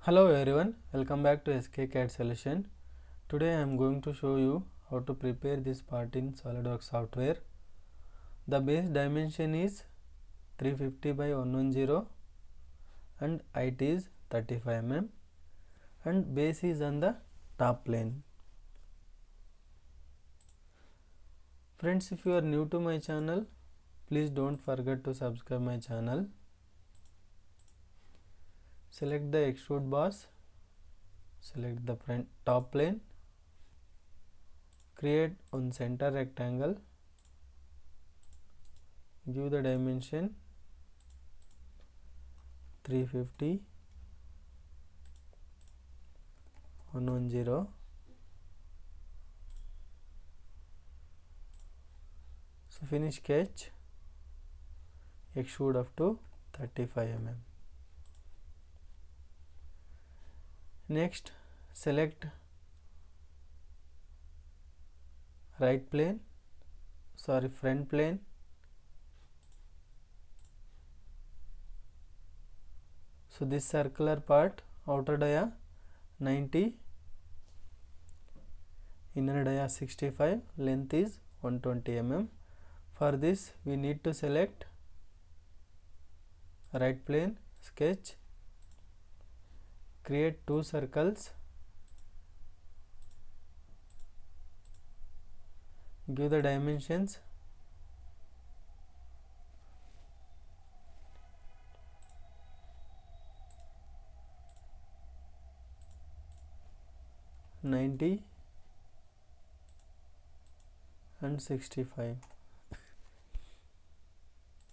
Hello everyone, welcome back to SK CAD Solution. Today I am going to show you how to prepare this part in SolidWorks software. The base dimension is 350 by 110 and height is 35 mm and base is on the top plane. Friends, if you are new to my channel, please don't forget to subscribe my channel. Select the extrude boss, select the top plane, create one center rectangle, give the dimension 350, 110, so finish sketch, extrude up to 35 mm. Next, select front plane, so this circular part, outer dia 90, inner dia 65, length is 120 mm. For this we need to select right plane, sketch, create two circles, give the dimensions 90 and 65.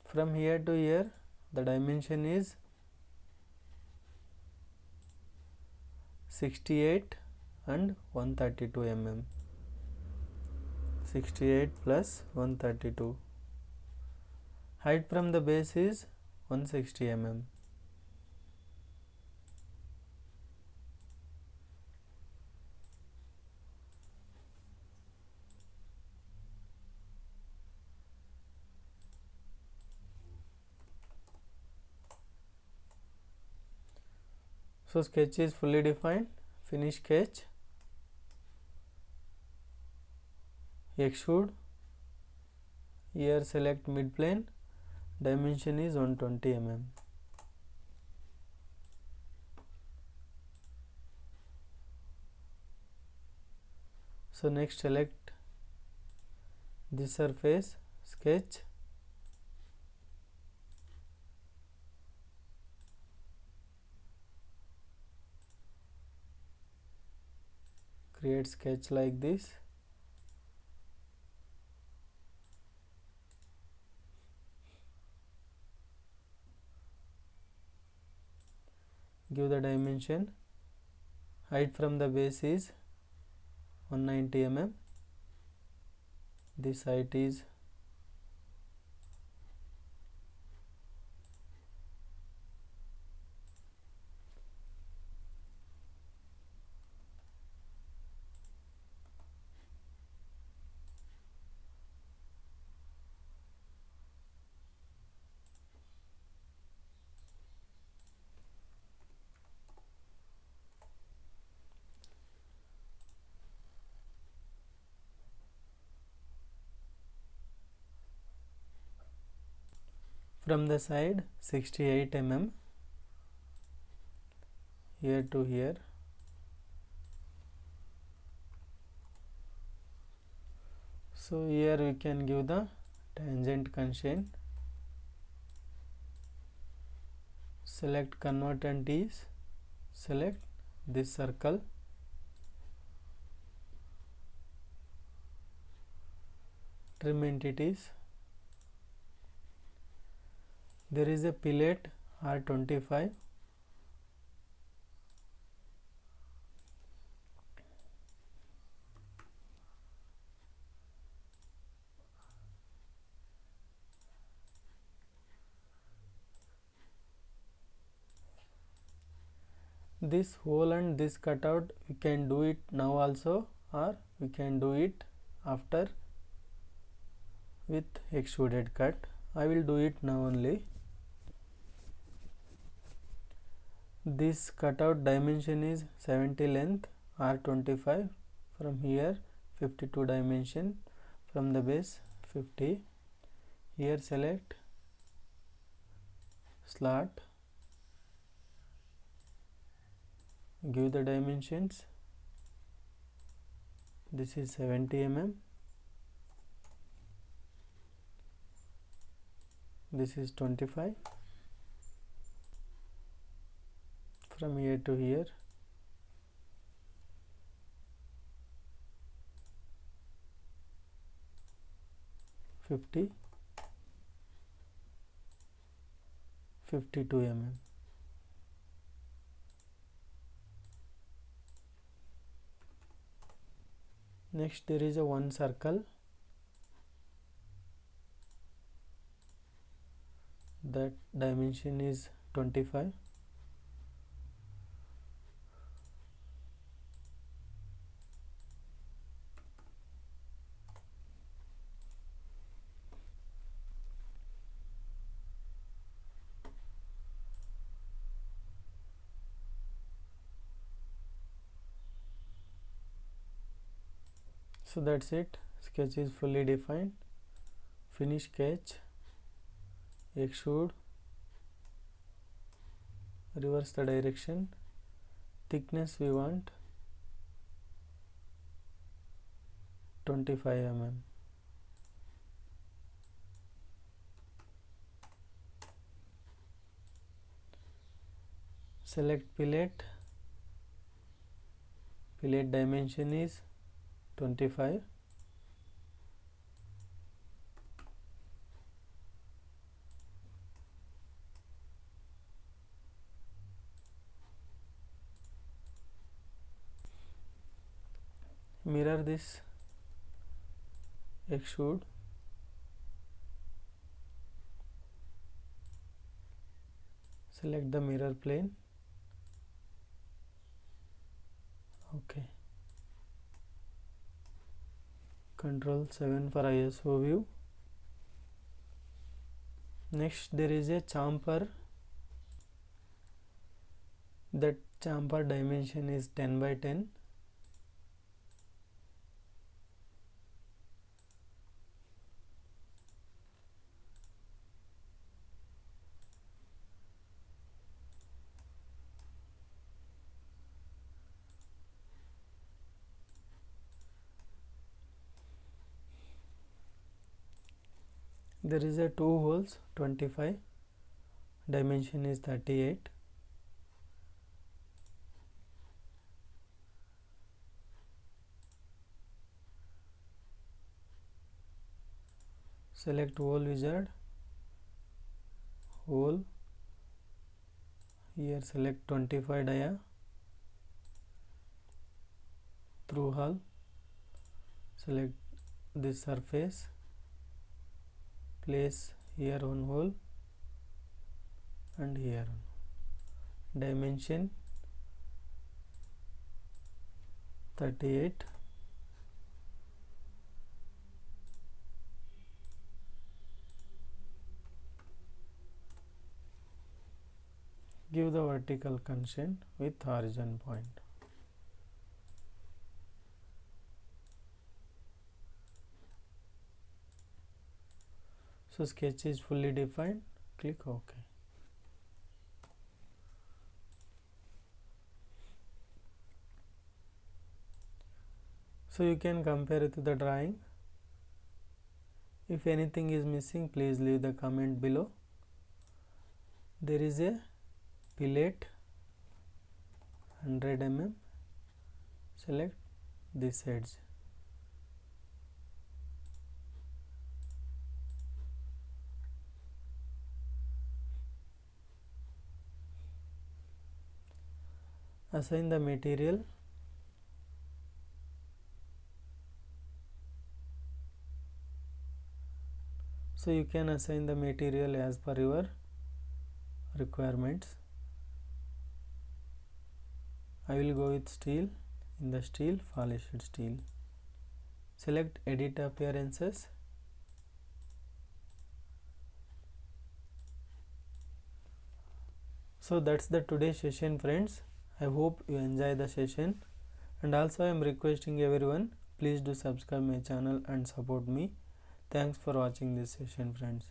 From here to here the dimension is 68 and 132 mm. 68 plus 132. Height from the base is 160 mm. So sketch is fully defined. Finish sketch, extrude, here select mid plane, dimension is 120 mm. So next select this surface, sketch, create sketch like this, give the dimension, height from the base is 190 mm, this height is from the side 68 mm, here to here, so here we can give the tangent constraint, select convert and tease, select this circle, trim entities, there is a fillet R25, this hole and this cutout we can do it now also, or we can do it after with extruded cut. I will do it now only. This cutout dimension is 70 length, R25, from here 52 dimension, from the base 50. Here select slot, give the dimensions. This is 70 mm, this is 25, from here to here. $50, 52 mm. Next there is a one circle, that dimension is 25. So that's it, sketch is fully defined. Finish sketch, extrude, reverse the direction, thickness we want 25 mm. Select fillet, fillet dimension is 25. Mirror this, extrude, select the mirror plane, okay. Control 7 for ISO view. Next there is a chamfer, that chamfer dimension is 10 by 10. There is a 2 holes, 25, dimension is 38. Select hole wizard, hole, here select 25 dia, through hole, select this surface, place here one hole and here one. Dimension 38. Give the vertical constraint with horizon point. So sketch is fully defined, click OK. So you can compare it to the drawing. If anything is missing, please leave the comment below. There is a fillet 100 mm, select this edge. Assign the material. So you can assign the material as per your requirements. I will go with steel. In the steel, polished steel. Select edit appearances. So that's the today's session, friends. I hope you enjoy the session, and also I am requesting everyone, please do subscribe my channel and support me. Thanks for watching this session, friends.